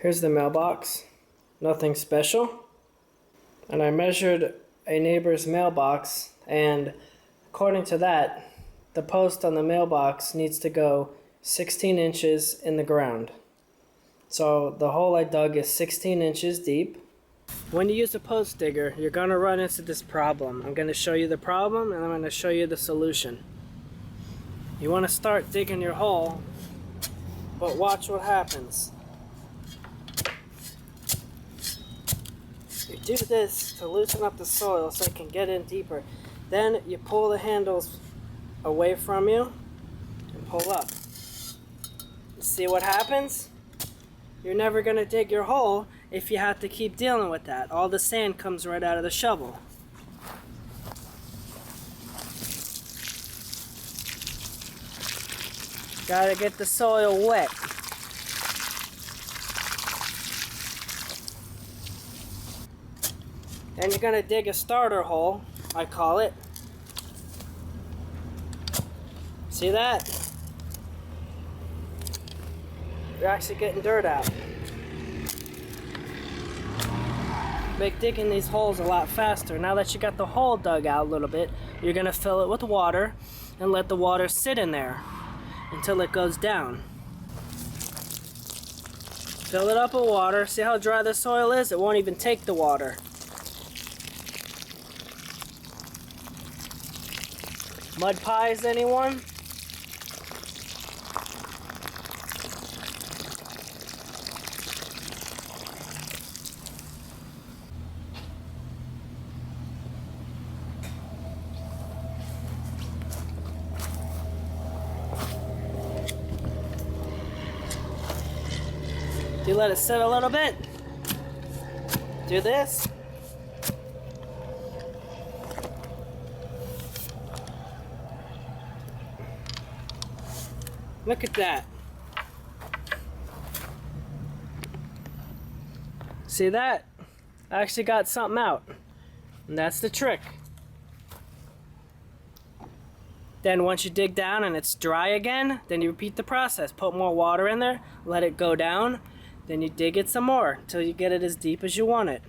Here's the mailbox. Nothing special. And I measured a neighbor's mailbox, and according to that, the post on the mailbox needs to go 16 inches in the ground. So the hole I dug is 16 inches deep. When you use a post digger, you're going to run into this problem. I'm going to show you the problem, and I'm going to show you the solution. You want to start digging your hole, but watch what happens. You do this to loosen up the soil so it can get in deeper. Then you pull the handles away from you and pull up. See what happens? You're never going to dig your hole if you have to keep dealing with that. All the sand comes right out of the shovel. Gotta get the soil wet. Then you're gonna dig a starter hole, I call it. See that? You're actually getting dirt out. Make digging these holes a lot faster. Now that you got the hole dug out a little bit, you're gonna fill it with water and let the water sit in there until it goes down. Fill it up with water. See how dry the soil is? It won't even take the water. Mud pies, anyone? You let it sit a little bit. Do this. Look at that. See that? I actually got something out. And that's the trick. Then once you dig down and it's dry again, then you repeat the process. Put more water in there, let it go down, then you dig it some more until you get it as deep as you want it.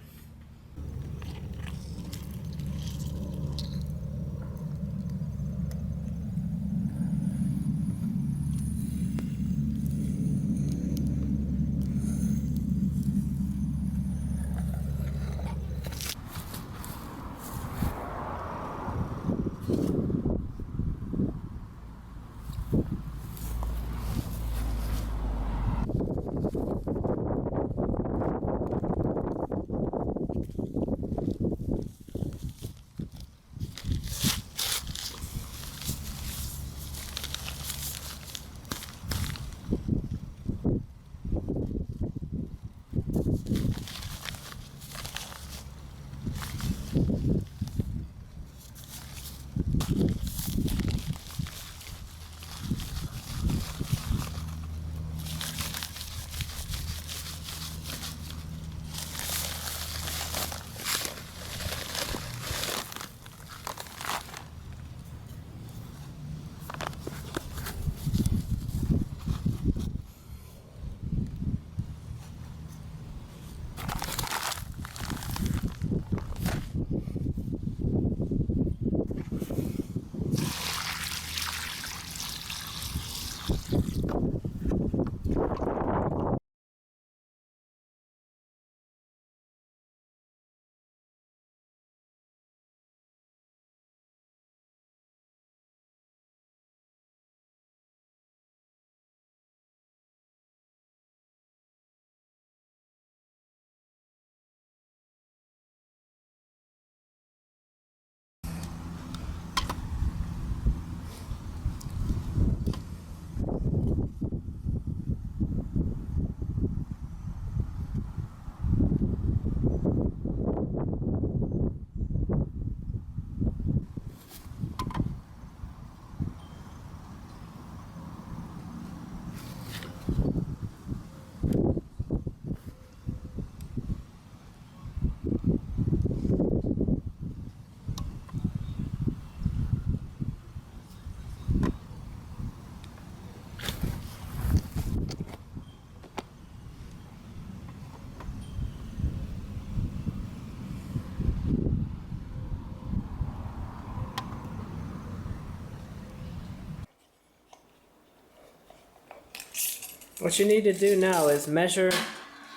What you need to do now is measure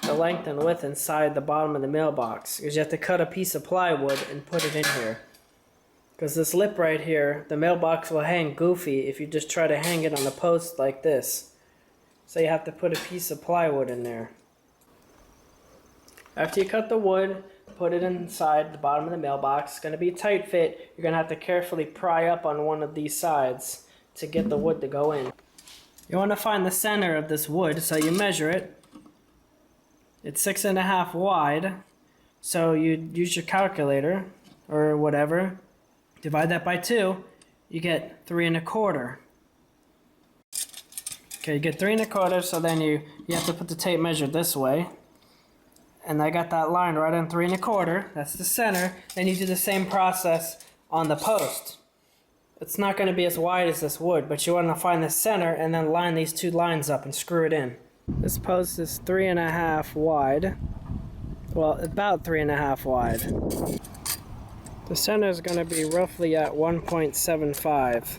the length and width inside the bottom of the mailbox, because you have to cut a piece of plywood and put it in here. Because this lip right here, the mailbox will hang goofy if you just try to hang it on a post like this. So you have to put a piece of plywood in there. After you cut the wood, put it inside the bottom of the mailbox. It's going to be a tight fit. You're going to have to carefully pry up on one of these sides to get the wood to go in. You want to find the center of this wood, so you measure it. It's 6.5 wide, so you use your calculator or whatever. Divide that by 2, you get 3.25. Okay, you get 3.25, so then you have to put the tape measure this way. And I got that line right on 3.25. That's the center. Then you do the same process on the post. It's not going to be as wide as this wood, but you want to find the center and then line these two lines up and screw it in. This post is 3.5 wide. Well, about 3.5 wide. The center is going to be roughly at 1.75.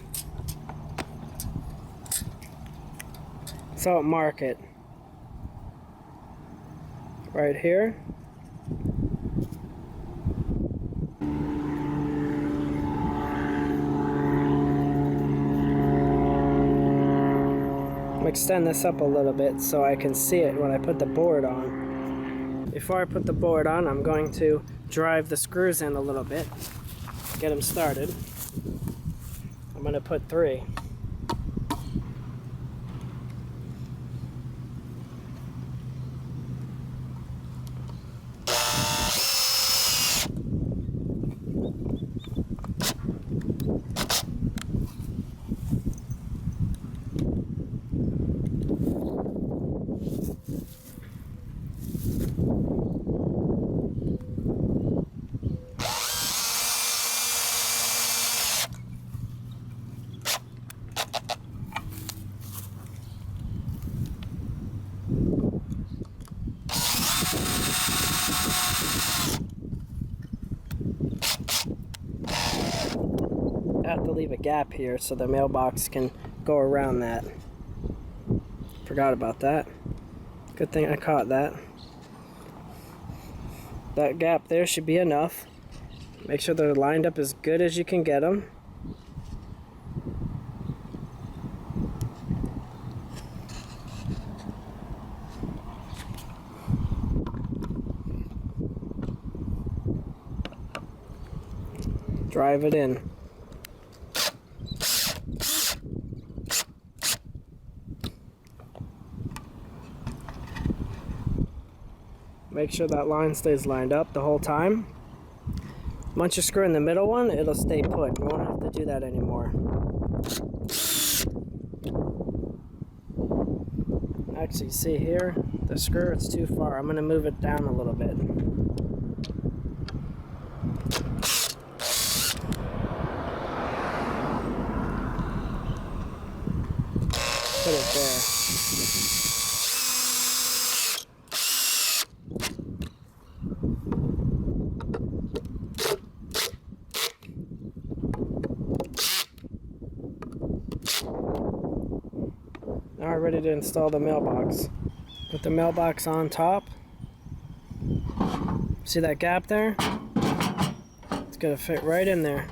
So I'll mark it right here. I'm gonna extend this up a little bit so I can see it when I put the board on. Before I put the board on, I'm going to drive the screws in a little bit, get them started. I'm going to put 3. I have to leave a gap here so the mailbox can go around that. Forgot about that. Good thing I caught that. That gap there should be enough. Make sure they're lined up as good as you can get them. Drive it in. Make sure that line stays lined up the whole time. Once you screw in the middle one, it'll stay put. You won't have to do that anymore. Actually, see here, the screw, it's too far. I'm going to move it down a little bit. Put it there. Now we're ready to install the mailbox. Put the mailbox on top. See that gap there? It's gonna fit right in there.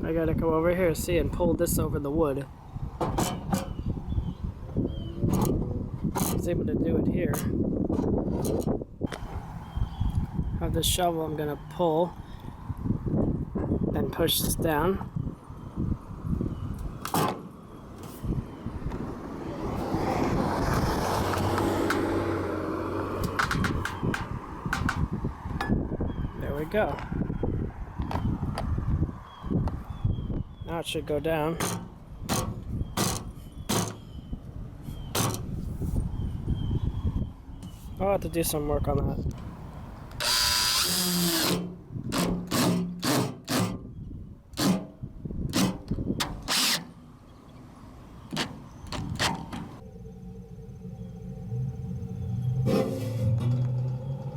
I gotta come over here, see, and pull this over the wood. I was able to do it here. Have this shovel I'm gonna pull and push this down. There we go. Now it should go down. I'll have to do some work on that.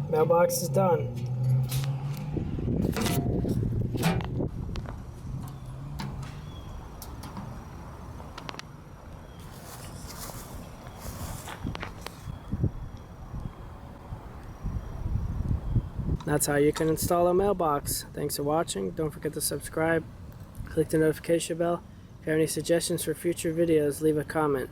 Mailbox is done. That's how you can install a Mailbox. Thanks for watching. Don't forget to subscribe. Click the notification bell. If you have any suggestions for future videos, leave a comment.